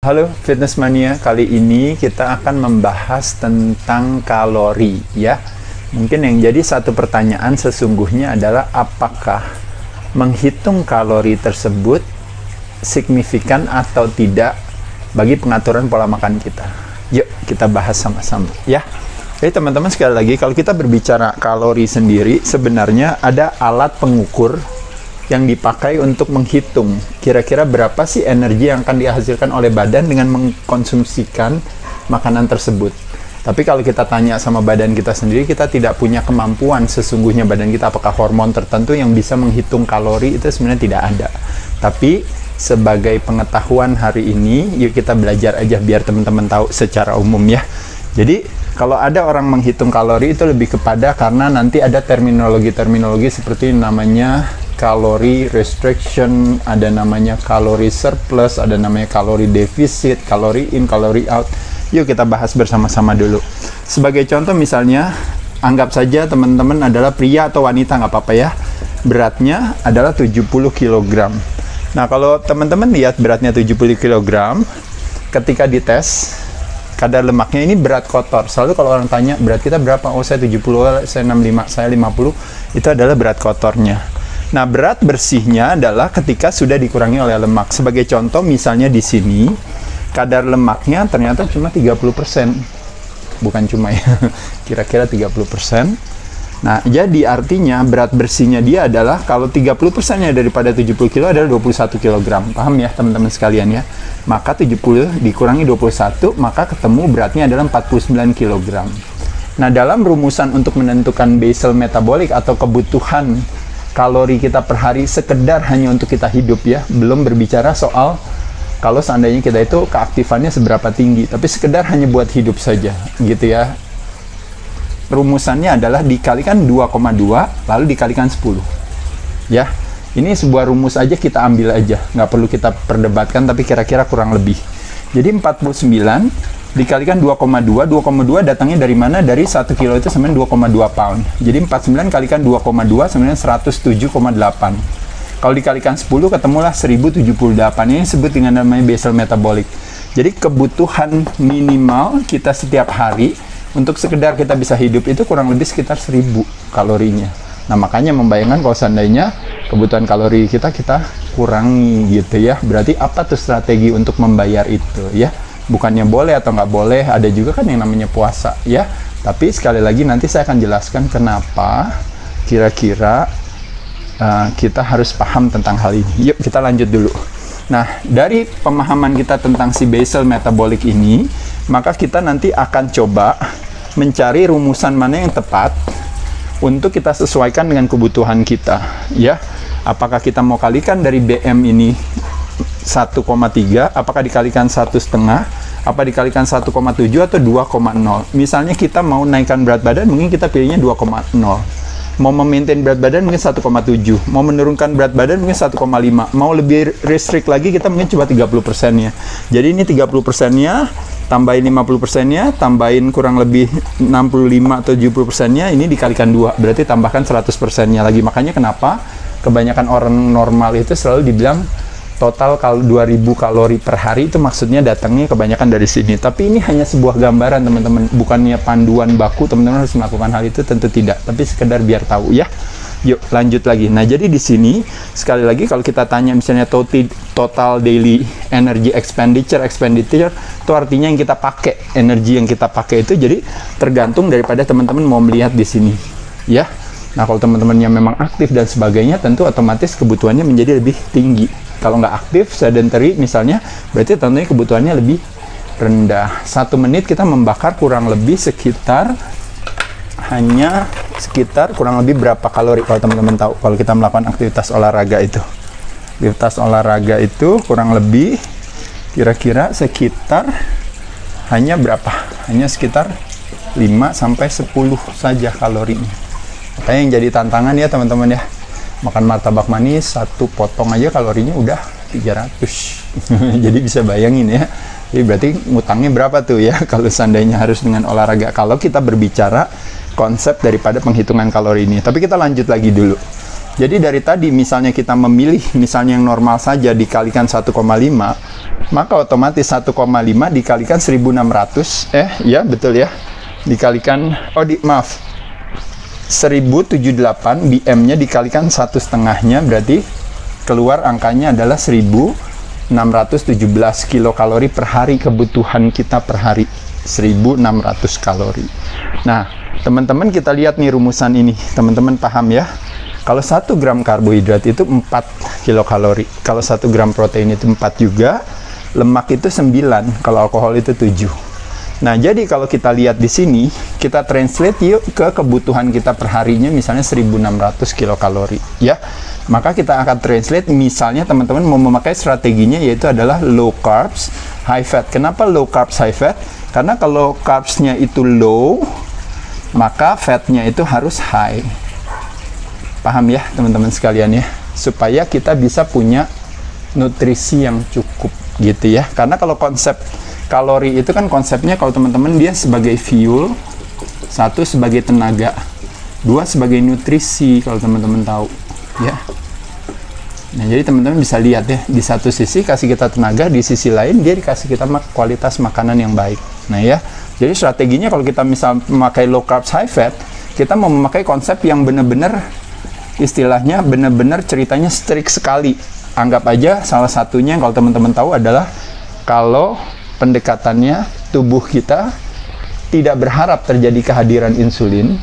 Halo Fitness Mania, kali ini kita akan membahas tentang kalori ya. Mungkin yang jadi satu pertanyaan sesungguhnya adalah apakah menghitung kalori tersebut signifikan atau tidak bagi pengaturan pola makan kita. Yuk kita bahas sama-sama ya. Jadi teman-teman sekali lagi, kalau kita berbicara kalori sendiri, sebenarnya ada alat pengukur yang dipakai untuk menghitung kira-kira berapa sih energi yang akan dihasilkan oleh badan dengan mengkonsumsikan makanan tersebut. Tapi kalau kita tanya sama badan kita sendiri, kita tidak punya kemampuan sesungguhnya badan kita, apakah hormon tertentu yang bisa menghitung kalori, itu sebenarnya tidak ada. Tapi sebagai pengetahuan hari ini, yuk kita belajar aja biar teman-teman tahu secara umum ya. Jadi kalau ada orang menghitung kalori itu lebih kepada karena nanti ada terminologi-terminologi seperti namanya kalori restriction, ada namanya kalori surplus, ada namanya kalori defisit, kalori in, kalori out. Yuk kita bahas bersama-sama dulu. Sebagai contoh misalnya, anggap saja teman-teman adalah pria atau wanita, nggak apa-apa ya. Beratnya adalah 70 kg. Nah kalau teman-teman lihat beratnya 70 kg, ketika dites, kadar lemaknya ini berat kotor. Selalu kalau orang tanya, berat kita berapa? Oh saya 70, saya 65, saya 50. Itu adalah berat kotornya. Nah, berat bersihnya adalah ketika sudah dikurangi oleh lemak. Sebagai contoh, misalnya di sini, kadar lemaknya ternyata cuma 30%. Bukan cuma ya, kira-kira 30%. Nah, jadi artinya berat bersihnya dia adalah, kalau 30%-nya daripada 70 kg adalah 21 kg. Paham ya teman-teman sekalian ya? Maka 70 dikurangi 21, maka ketemu beratnya adalah 49 kg. Nah, dalam rumusan untuk menentukan basal metabolic atau kebutuhan kalori kita per hari sekedar hanya untuk kita hidup ya, belum berbicara soal kalau seandainya kita itu keaktifannya seberapa tinggi, tapi sekedar hanya buat hidup saja gitu ya. Rumusannya adalah dikalikan 2,2 lalu dikalikan 10 ya. Ini sebuah rumus aja, kita ambil aja, nggak perlu kita perdebatkan, tapi kira-kira kurang lebih. Jadi 49 dikalikan 2,2, 2,2 datangnya dari mana? Dari 1 kilo itu sebenarnya 2,2 pound. Jadi 49 kalikan 2,2 sebenarnya 107,8. Kalau dikalikan 10 ketemulah 1078. Ini disebut dengan namanya basal metabolic. Jadi kebutuhan minimal kita setiap hari untuk sekedar kita bisa hidup itu kurang lebih sekitar 1000 kalorinya. Nah makanya membayangkan kalau seandainya kebutuhan kalori kita kurangi gitu ya. Berarti apa tuh strategi untuk membayar itu ya? Bukannya boleh atau nggak boleh, ada juga kan yang namanya puasa ya. Tapi sekali lagi nanti saya akan jelaskan kenapa kira-kira kita harus paham tentang hal ini. Yuk kita lanjut dulu. Nah dari pemahaman kita tentang si basal metabolic ini, maka kita nanti akan coba mencari rumusan mana yang tepat untuk kita sesuaikan dengan kebutuhan kita ya. Apakah kita mau kalikan dari BM ini 1,3, apakah dikalikan 1,5, apa dikalikan 1,7 atau 2,0. Misalnya kita mau naikkan berat badan, mungkin kita pilihnya 2,0. Mau memaintain berat badan mungkin 1,7. Mau menurunkan berat badan mungkin 1,5. Mau lebih restrict lagi, kita mungkin coba 30%-nya. Jadi ini 30%-nya, tambahin 50%-nya, tambahin kurang lebih 65 atau 70%-nya, ini dikalikan 2. Berarti tambahkan 100%-nya lagi. Makanya kenapa kebanyakan orang normal itu selalu dibilang total 2000 kalori per hari, itu maksudnya datangnya kebanyakan dari sini. Tapi ini hanya sebuah gambaran teman-teman, bukannya panduan baku teman-teman harus melakukan hal itu, tentu tidak, tapi sekedar biar tahu ya. Yuk lanjut lagi. Nah jadi di sini sekali lagi kalau kita tanya misalnya total daily energy expenditure itu artinya yang kita pakai, energi yang kita pakai itu, jadi tergantung daripada teman-teman mau melihat di sini ya. Nah kalau teman-temannya memang aktif dan sebagainya, tentu otomatis kebutuhannya menjadi lebih tinggi. Kalau nggak aktif, sedentary misalnya, berarti tentunya kebutuhannya lebih rendah. 1 menit kita membakar kurang lebih sekitar kurang lebih berapa kalori kalau teman-teman tahu kalau kita melakukan aktivitas olahraga itu. Aktivitas olahraga itu kurang lebih kira-kira sekitar hanya berapa? Hanya sekitar 5-10 saja kalorinya. Makanya yang jadi tantangan ya teman-teman ya, makan martabak manis 1 potong aja kalorinya udah 300. Jadi bisa bayangin ya. Jadi berarti ngutangnya berapa tuh ya kalau seandainya harus dengan olahraga, kalau kita berbicara konsep daripada penghitungan kalori ini. Tapi kita lanjut lagi dulu. Jadi dari tadi misalnya kita memilih misalnya yang normal saja dikalikan 1,5, maka otomatis 1,5 dikalikan 1600, ya betul ya, dikalikan, maaf, 1078 BM-nya dikalikan 1/2-nya, berarti keluar angkanya adalah 1617 kilokalori per hari kebutuhan kita per hari. 1600 kalori. Nah, teman-teman kita lihat nih rumusan ini. Teman-teman paham ya? Kalau 1 gram karbohidrat itu 4 kilokalori. Kalau 1 gram protein itu 4 juga. Lemak itu 9. Kalau alkohol itu 7. Nah, jadi kalau kita lihat di sini, kita translate yuk ke kebutuhan kita per harinya, misalnya 1600 kilokalori, ya. Maka kita akan translate, misalnya teman-teman mau memakai strateginya yaitu adalah low carbs, high fat. Kenapa low carbs, high fat? Karena kalau carbs-nya itu low, maka fat-nya itu harus high. Paham ya teman-teman sekalian ya? Supaya kita bisa punya nutrisi yang cukup gitu ya. Karena kalau konsep kalori itu kan konsepnya kalau teman-teman dia sebagai fuel, 1 sebagai tenaga, 2 sebagai nutrisi kalau teman-teman tahu ya. Nah, jadi teman-teman bisa lihat ya, di satu sisi kasih kita tenaga, di sisi lain dia dikasih kita kualitas makanan yang baik. Nah ya, jadi strateginya kalau kita misal memakai low carbs high fat, kita mau memakai konsep yang benar-benar istilahnya benar-benar ceritanya strict sekali. Anggap aja salah satunya kalau teman-teman tahu adalah kalau pendekatannya tubuh kita tidak berharap terjadi kehadiran insulin,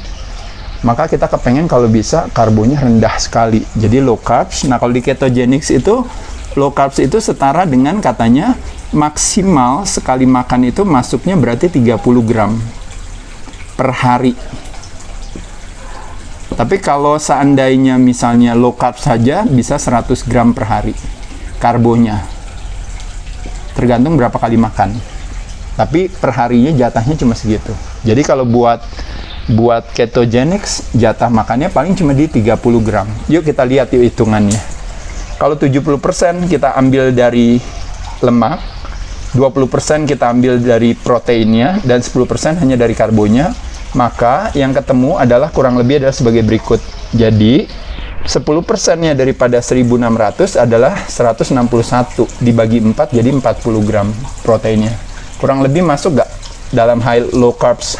maka kita kepengen kalau bisa karbonya rendah sekali, jadi low carbs. Nah, kalau di ketogenics itu low carbs itu setara dengan katanya maksimal sekali makan itu masuknya berarti 30 gram per hari. Tapi kalau seandainya misalnya low carbs saja bisa 100 gram per hari karbonya, tergantung berapa kali makan, tapi per harinya jatahnya cuma segitu. Jadi kalau buat ketogenics jatah makannya paling cuma di 30 gram. Yuk kita lihat yuk hitungannya. Kalau 70% kita ambil dari lemak, 20% kita ambil dari proteinnya, dan 10% hanya dari karbonya, maka yang ketemu adalah kurang lebih adalah sebagai berikut. Jadi 10%-nya daripada 1600 adalah 161 dibagi 4 jadi 40 gram proteinnya. Kurang lebih masuk gak dalam low carbs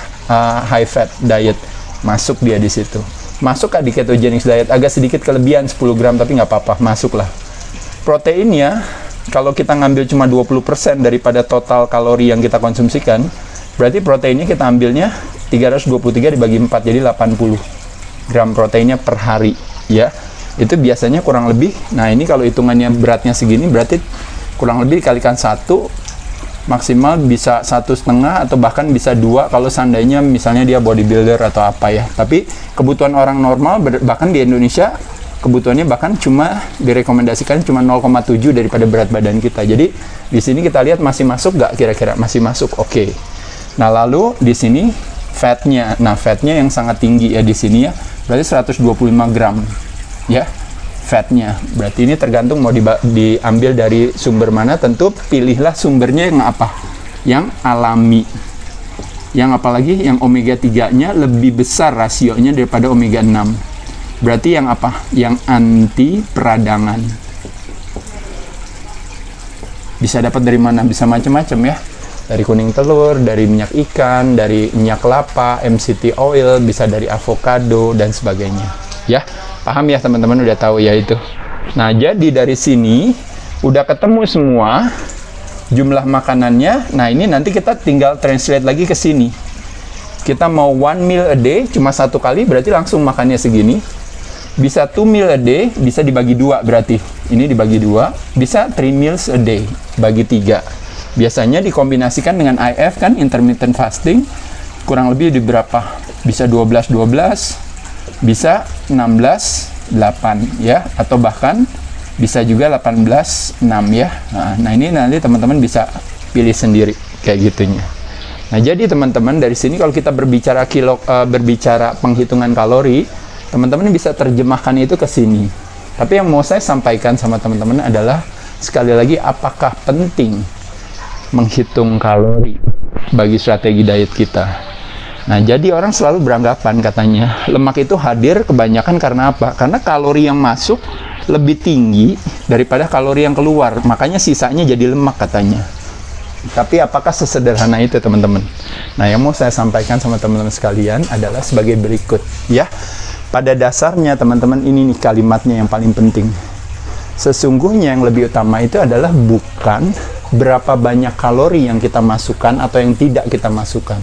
high fat diet? Masuk dia di situ. Masuk di ketogenics diet, agak sedikit kelebihan 10 gram tapi nggak apa-apa, masuklah. Proteinnya kalau kita ngambil cuma 20% daripada total kalori yang kita konsumsikan, berarti proteinnya kita ambilnya 323 dibagi 4 jadi 80 gram proteinnya per hari ya. Itu biasanya kurang lebih, nah ini kalau hitungannya beratnya segini berarti kurang lebih dikalikan 1, maksimal bisa 1,5 atau bahkan bisa 2 kalau seandainya misalnya dia bodybuilder atau apa ya. Tapi kebutuhan orang normal bahkan di Indonesia kebutuhannya bahkan cuma direkomendasikan cuma 0,7 daripada berat badan kita. Jadi di sini kita lihat masih masuk nggak kira-kira? Masih masuk, oke. Nah lalu di sini fatnya, nah fatnya yang sangat tinggi ya di sini ya, berarti 125 gram ya. Fatnya, berarti ini tergantung mau diambil dari sumber mana. Tentu pilihlah sumbernya yang apa? Yang alami. Yang apalagi yang omega 3-nya lebih besar rasionya daripada omega 6. Berarti yang apa? Yang anti peradangan. Bisa dapat dari mana? Bisa macam-macam ya. Dari kuning telur, dari minyak ikan, dari minyak kelapa, MCT oil, bisa dari avocado dan sebagainya. Ya. Paham ya teman-teman, udah tahu ya itu. Nah, jadi dari sini udah ketemu semua jumlah makanannya. Nah, ini nanti kita tinggal translate lagi ke sini. Kita mau 1 meal a day, cuma 1 kali, berarti langsung makannya segini. Bisa 2 meal a day, bisa dibagi 2 berarti. Ini dibagi 2, bisa 3 meals a day, bagi 3. Biasanya dikombinasikan dengan IF kan, intermittent fasting, kurang lebih di berapa? Bisa 12-12, bisa 16-8 ya, atau bahkan bisa juga 18-6 ya. Nah ini nanti teman-teman bisa pilih sendiri kayak gitunya. Nah jadi teman-teman dari sini kalau kita berbicara berbicara penghitungan kalori, teman-teman bisa terjemahkan itu ke sini. Tapi yang mau saya sampaikan sama teman-teman adalah sekali lagi, apakah penting menghitung kalori bagi strategi diet kita? Nah, jadi orang selalu beranggapan katanya lemak itu hadir kebanyakan karena apa? Karena kalori yang masuk lebih tinggi daripada kalori yang keluar, makanya sisanya jadi lemak katanya. Tapi apakah sesederhana itu, teman-teman? Nah, yang mau saya sampaikan sama teman-teman sekalian adalah sebagai berikut, ya. Pada dasarnya, teman-teman, ini nih kalimatnya yang paling penting. Sesungguhnya yang lebih utama itu adalah bukan berapa banyak kalori yang kita masukkan atau yang tidak kita masukkan,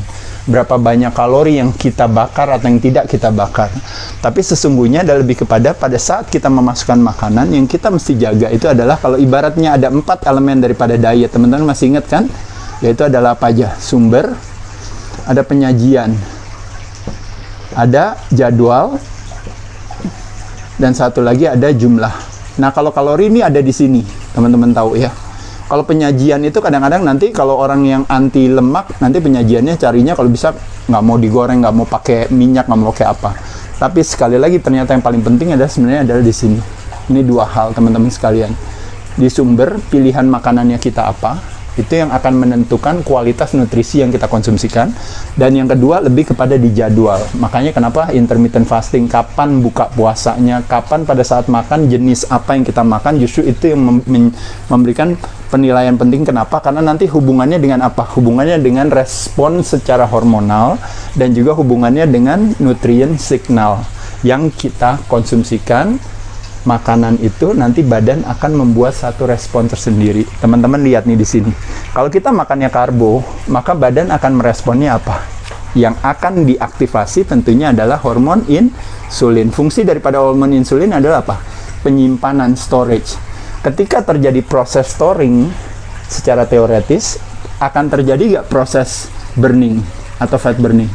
berapa banyak kalori yang kita bakar atau yang tidak kita bakar. Tapi sesungguhnya ada lebih kepada pada saat kita memasukkan makanan, yang kita mesti jaga itu adalah, kalau ibaratnya ada 4 elemen daripada diet, teman-teman masih ingat kan? Yaitu adalah apa aja? Sumber, ada penyajian, ada jadwal, dan satu lagi ada jumlah. Nah, kalau kalori ini ada di sini, teman-teman tahu ya. Kalau penyajian itu kadang-kadang nanti kalau orang yang anti lemak, nanti penyajiannya carinya kalau bisa nggak mau digoreng, nggak mau pakai minyak, nggak mau pakai apa. Tapi sekali lagi ternyata yang paling penting adalah sebenarnya adalah di sini. Ini 2 hal, teman-teman sekalian. Di sumber, pilihan makanannya kita apa, itu yang akan menentukan kualitas nutrisi yang kita konsumsikan. Dan yang kedua, lebih kepada di jadwal. Makanya kenapa intermittent fasting, kapan buka puasanya, kapan pada saat makan, jenis apa yang kita makan, justru itu yang memberikan penilaian penting. Kenapa? Karena nanti hubungannya dengan apa? Hubungannya dengan respon secara hormonal, dan juga hubungannya dengan nutrien signal yang kita konsumsikan. Makanan itu nanti badan akan membuat satu respon tersendiri. Teman-teman lihat nih di sini. Kalau kita makannya karbo, maka badan akan meresponnya apa? Yang akan diaktifasi tentunya adalah hormon insulin. Fungsi daripada hormon insulin adalah apa? Penyimpanan, storage. Ketika terjadi proses storing, secara teoretis akan terjadi nggak proses burning atau fat burning?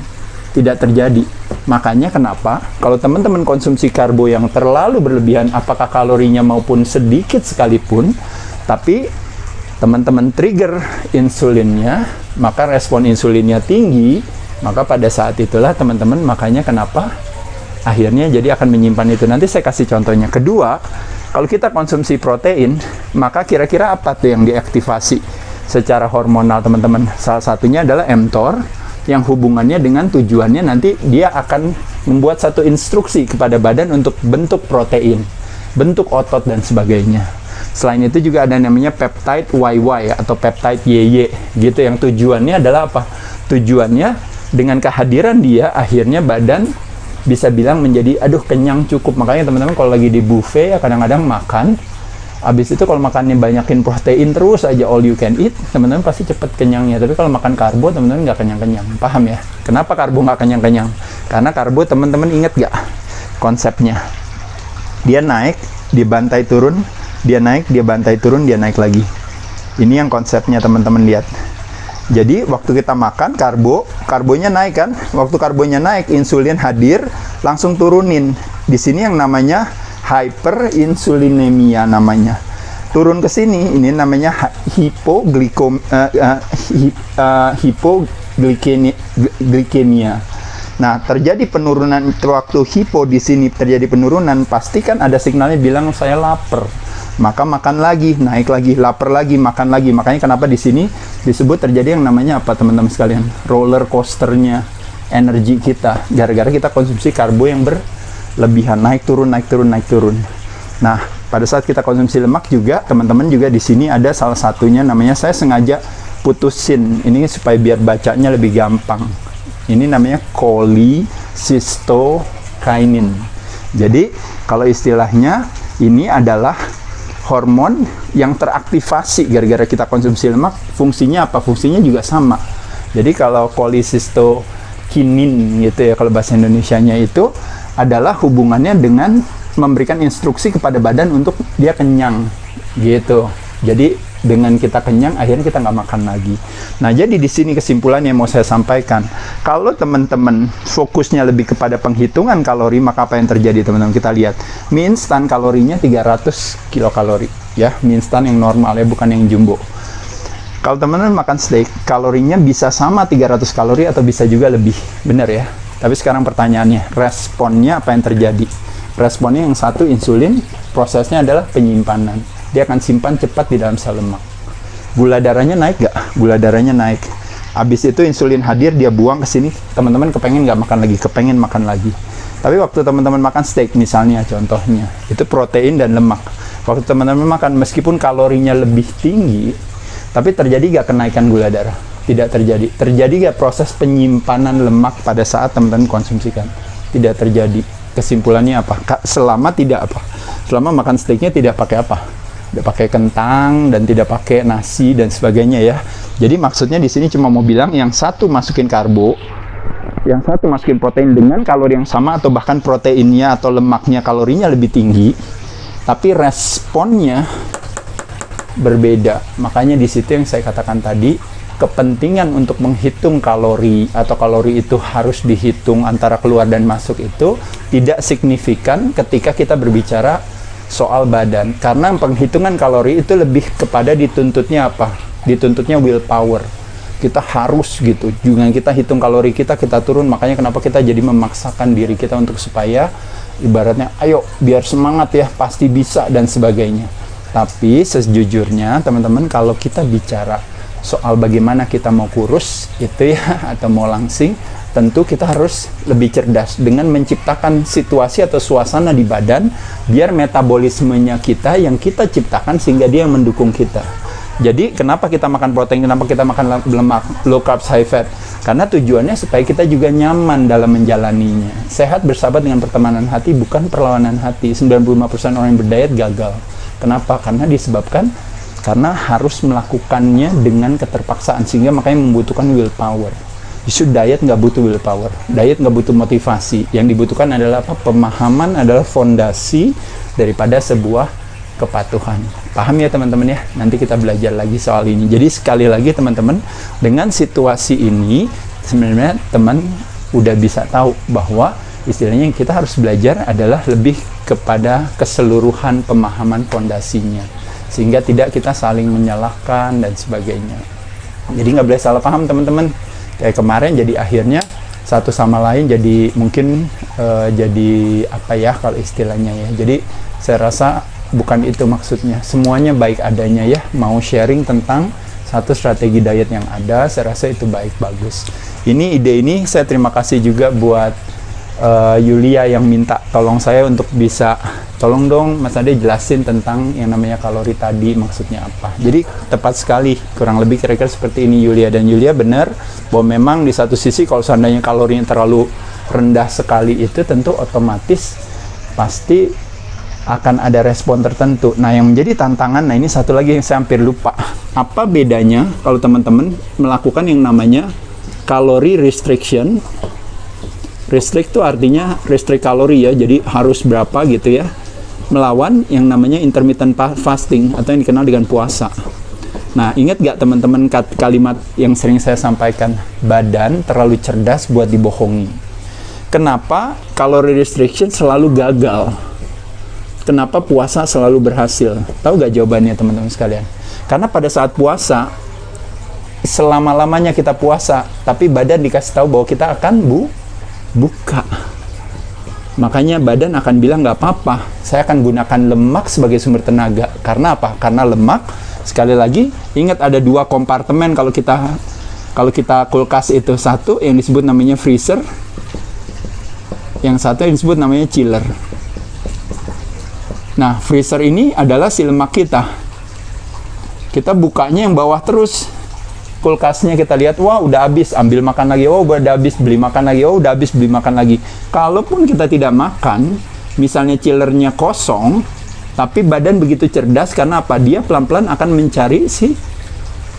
Tidak terjadi. Makanya kenapa kalau teman-teman konsumsi karbo yang terlalu berlebihan, apakah kalorinya maupun sedikit sekalipun, tapi teman-teman trigger insulinnya, maka respon insulinnya tinggi, maka pada saat itulah teman-teman, makanya kenapa akhirnya jadi akan menyimpan itu. Nanti saya kasih contohnya. Kedua, kalau kita konsumsi protein, maka kira-kira apa tuh yang diaktifasi secara hormonal, teman-teman? Salah satunya adalah mTOR, yang hubungannya dengan tujuannya nanti dia akan membuat satu instruksi kepada badan untuk bentuk protein, bentuk otot, dan sebagainya. Selain itu juga ada namanya peptide YY atau peptide YY gitu, yang tujuannya adalah apa? Tujuannya dengan kehadiran dia, akhirnya badan bisa bilang menjadi, aduh kenyang cukup. Makanya teman-teman kalau lagi di buffet ya kadang-kadang makan, habis itu kalau makannya banyakin protein terus aja, all you can eat, teman-teman pasti cepet kenyangnya. Tapi kalau makan karbo, teman-teman nggak kenyang-kenyang. Paham ya? Kenapa karbo nggak kenyang-kenyang? Karena karbo, teman-teman inget nggak konsepnya? Dia naik, dia bantai turun, dia naik, dia bantai turun, dia naik lagi. Ini yang konsepnya, teman-teman lihat. Jadi waktu kita makan karbonya naik kan? Waktu karbonya naik, insulin hadir, langsung turunin. Di sini yang namanya hyperinsulinemia namanya. Turun ke sini, ini namanya hipoglikemia. Nah, terjadi penurunan waktu hipo di sini terjadi penurunan, pastikan ada signalnya bilang saya lapar. Maka makan lagi, naik lagi, lapar lagi, makan lagi. Makanya kenapa di sini disebut terjadi yang namanya apa, teman-teman sekalian? Roller coasternya energi kita, gara-gara kita konsumsi karbo yang berlebihan, naik turun, naik turun, naik turun. Nah, pada saat kita konsumsi lemak juga, teman-teman juga di sini ada salah satunya namanya, saya sengaja putusin ini supaya biar bacanya lebih gampang. Ini namanya cholecystokinin. Jadi, kalau istilahnya ini adalah hormon yang teraktivasi gara-gara kita konsumsi lemak. Fungsinya apa? Fungsinya juga sama. Jadi kalau cholecystokinin gitu ya, kalau bahasa Indonesianya itu adalah hubungannya dengan memberikan instruksi kepada badan untuk dia kenyang gitu. Jadi dengan kita kenyang, akhirnya kita nggak makan lagi. Nah, jadi di sini kesimpulan yang mau saya sampaikan, kalau teman-teman fokusnya lebih kepada penghitungan kalori, maka apa yang terjadi, teman-teman? Kita lihat mie instan kalorinya 300 kilokalori ya, mie instan yang normal ya, bukan yang jumbo. Kalau teman-teman makan steak, kalorinya bisa sama 300 kalori atau bisa juga lebih, benar ya. Tapi sekarang pertanyaannya, responnya apa yang terjadi? Responnya yang satu insulin, prosesnya adalah penyimpanan. Dia akan simpan cepat di dalam sel lemak. Gula darahnya naik nggak? Gula darahnya naik. habis itu insulin hadir, dia buang ke sini, teman-teman kepengen nggak makan lagi, kepengen makan lagi. Tapi waktu teman-teman makan steak misalnya, contohnya, itu protein dan lemak. Waktu teman-teman makan, meskipun kalorinya lebih tinggi, tapi terjadi nggak kenaikan gula darah? Tidak terjadi. Terjadi nggak proses penyimpanan lemak pada saat teman-teman konsumsikan? Tidak terjadi. Kesimpulannya apa? Selama tidak apa? Selama makan steaknya tidak pakai apa? Tidak pakai kentang dan tidak pakai nasi dan sebagainya ya. Jadi maksudnya di sini cuma mau bilang yang satu masukin karbo, yang satu masukin protein dengan kalori yang sama, atau bahkan proteinnya atau lemaknya kalorinya lebih tinggi, tapi responnya berbeda. Makanya di situ yang saya katakan tadi, kepentingan untuk menghitung kalori atau kalori itu harus dihitung antara keluar dan masuk itu tidak signifikan ketika kita berbicara soal badan, karena penghitungan kalori itu lebih kepada dituntutnya apa? Dituntutnya willpower. Kita harus gitu, juga kita hitung kalori kita turun. Makanya kenapa kita jadi memaksakan diri kita untuk supaya ibaratnya ayo biar semangat ya, pasti bisa dan sebagainya. Tapi sejujurnya teman-teman, kalau kita bicara soal bagaimana kita mau kurus itu ya, atau mau langsing, tentu kita harus lebih cerdas dengan menciptakan situasi atau suasana di badan biar metabolismenya kita yang kita ciptakan sehingga dia yang mendukung kita. Jadi kenapa kita makan protein, kenapa kita makan lemak, low carbs, high fat? Karena tujuannya supaya kita juga nyaman dalam menjalaninya. Sehat bersahabat dengan pertemanan hati, bukan perlawanan hati. 95% orang yang berdiet gagal. Kenapa? Karena disebabkan karena harus melakukannya dengan keterpaksaan, sehingga makanya membutuhkan willpower. Justru diet nggak butuh willpower, diet nggak butuh motivasi. Yang dibutuhkan adalah apa? Pemahaman adalah fondasi daripada sebuah kepatuhan. Paham ya teman-teman ya? Nanti kita belajar lagi soal ini. Jadi sekali lagi teman-teman, dengan situasi ini sebenarnya teman udah bisa tahu bahwa istilahnya yang kita harus belajar adalah lebih kepada keseluruhan pemahaman fondasinya, sehingga tidak kita saling menyalahkan dan sebagainya. Jadi nggak boleh salah paham teman-teman. Kayak kemarin jadi akhirnya satu sama lain jadi mungkin jadi apa ya kalau istilahnya ya. Jadi saya rasa bukan itu maksudnya. Semuanya baik adanya ya. Mau sharing tentang satu strategi diet yang ada, saya rasa itu baik, bagus. Ini ide ini saya terima kasih juga buat Yulia yang minta tolong saya untuk bisa tolong dong Mas Ade jelasin tentang yang namanya kalori tadi, maksudnya apa. Jadi tepat sekali, kurang lebih kira-kira seperti ini Yulia. Dan Yulia benar bahwa memang di satu sisi kalau seandainya kalorinya terlalu rendah sekali itu tentu otomatis pasti akan ada respon tertentu. Nah yang menjadi tantangan, nah ini satu lagi yang saya hampir lupa. Apa bedanya kalau teman-teman melakukan yang namanya kalori restriction? Restrict itu artinya restrict kalori ya, jadi harus berapa gitu ya, melawan yang namanya intermittent fasting atau yang dikenal dengan puasa. Nah ingat gak teman-teman kalimat yang sering saya sampaikan, badan terlalu cerdas buat dibohongi. Kenapa kalori restriction selalu gagal? Kenapa puasa selalu berhasil? Tahu gak jawabannya teman-teman sekalian? Karena pada saat puasa, selama-lamanya kita puasa, tapi badan dikasih tahu bahwa kita akan buka. Makanya badan akan bilang nggak apa-apa, saya akan gunakan lemak sebagai sumber tenaga. Karena apa? Karena lemak, sekali lagi ingat ada dua kompartemen kalau kita kulkas itu, satu yang disebut namanya freezer, yang satu yang disebut namanya chiller. Nah freezer ini adalah si lemak kita bukanya yang bawah terus. Kulkasnya kita lihat, wah udah habis, ambil makan lagi, wah udah habis, beli makan lagi, wah udah habis, beli makan lagi. Kalaupun kita tidak makan, misalnya chillernya kosong, tapi badan begitu cerdas, karena apa? Dia pelan-pelan akan mencari si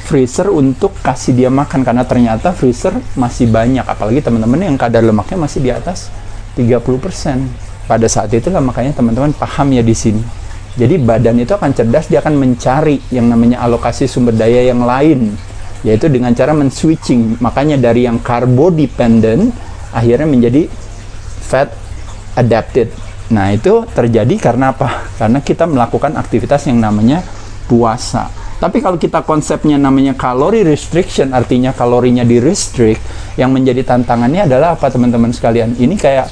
freezer untuk kasih dia makan, karena ternyata freezer masih banyak, apalagi teman-teman yang kadar lemaknya masih di atas 30%. Pada saat itulah makanya teman-teman paham ya di sini. Jadi badan itu akan cerdas, dia akan mencari yang namanya alokasi sumber daya yang lain, yaitu dengan cara men-switching. Makanya dari yang carbo dependent akhirnya menjadi fat adapted. Nah itu terjadi karena apa? Karena kita melakukan aktivitas yang namanya puasa. Tapi kalau kita konsepnya namanya kalori restriction, artinya kalorinya di restrict, yang menjadi tantangannya adalah apa teman-teman sekalian? Ini kayak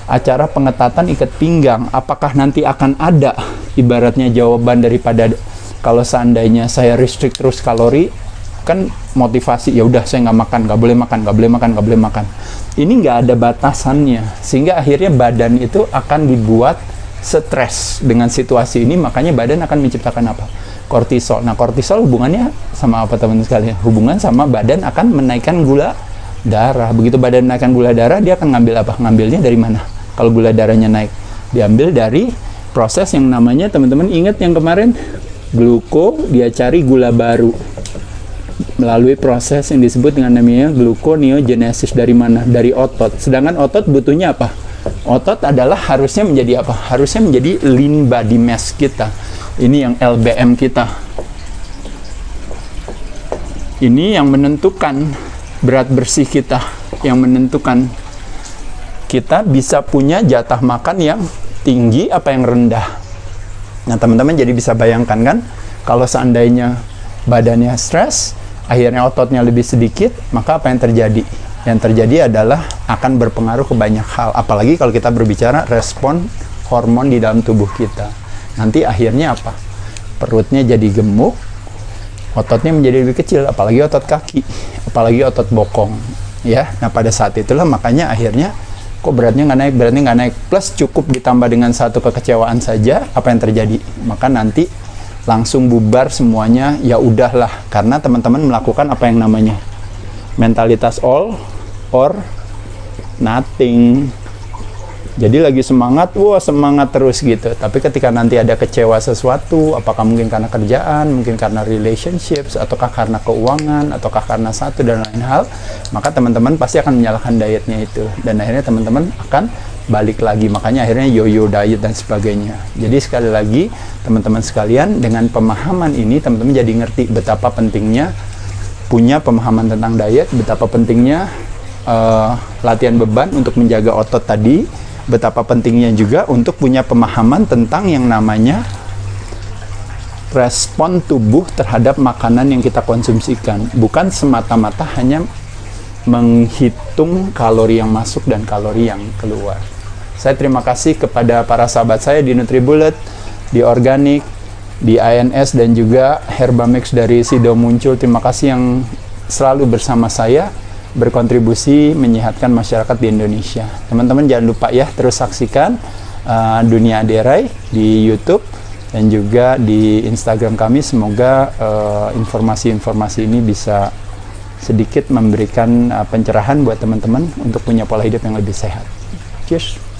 acara pengetatan ikat pinggang. Apakah nanti akan ada ibaratnya jawaban daripada kalau seandainya saya restrict terus kalori, kan motivasi, ya udah saya nggak makan, nggak boleh makan, nggak boleh makan, nggak boleh makan. Ini nggak ada batasannya, sehingga akhirnya badan itu akan dibuat stres dengan situasi ini. Makanya badan akan menciptakan apa? Kortisol. Nah, kortisol hubungannya sama apa teman-teman sekalian? Hubungan sama badan akan menaikkan gula darah. Begitu badan menaikkan gula darah, dia akan ngambil apa? Ngambilnya dari mana? Kalau gula darahnya naik, diambil dari proses yang namanya, teman-teman ingat yang kemarin, gluko, dia cari gula baru melalui proses yang disebut dengan namanya gluconeogenesis. Dari mana? Dari otot. Sedangkan otot butuhnya apa? Otot adalah harusnya menjadi apa? Harusnya menjadi lean body mass kita. Ini yang LBM kita. Ini yang menentukan berat bersih kita, yang menentukan kita bisa punya jatah makan yang tinggi apa yang rendah. Nah, teman-teman jadi bisa bayangkan kan, kalau seandainya badannya stres, akhirnya ototnya lebih sedikit, maka apa yang terjadi? Yang terjadi adalah akan berpengaruh ke banyak hal. Apalagi kalau kita berbicara respon hormon di dalam tubuh kita. Nanti akhirnya apa? Perutnya jadi gemuk, ototnya menjadi lebih kecil, apalagi otot kaki, apalagi otot bokong. Ya, nah pada saat itulah makanya akhirnya kok beratnya nggak naik, plus cukup ditambah dengan satu kekecewaan saja, apa yang terjadi? Maka nanti langsung bubar semuanya, ya udahlah, karena teman-teman melakukan apa yang namanya mentalitas all or nothing. Jadi lagi semangat, wah semangat terus gitu. Tapi ketika nanti ada kecewa sesuatu, apakah mungkin karena kerjaan, mungkin karena relationships, ataukah karena keuangan, ataukah karena satu dan lain hal, maka teman-teman pasti akan menyalahkan dietnya itu. Dan akhirnya teman-teman akan balik lagi. Makanya akhirnya yo-yo diet dan sebagainya. Jadi sekali lagi, teman-teman sekalian, dengan pemahaman ini, teman-teman jadi ngerti betapa pentingnya punya pemahaman tentang diet, betapa pentingnya latihan beban untuk menjaga otot tadi, betapa pentingnya juga untuk punya pemahaman tentang yang namanya respon tubuh terhadap makanan yang kita konsumsikan. Bukan semata-mata hanya menghitung kalori yang masuk dan kalori yang keluar. Saya terima kasih kepada para sahabat saya di NutriBullet, di Organik, di INS, dan juga Herbamix dari Sido Muncul. Terima kasih yang selalu bersama saya, berkontribusi menyehatkan masyarakat di Indonesia. Teman-teman jangan lupa ya, terus saksikan Dunia Aderai di YouTube dan juga di Instagram kami. Semoga informasi-informasi ini bisa sedikit memberikan pencerahan buat teman-teman untuk punya pola hidup yang lebih sehat. Cheers!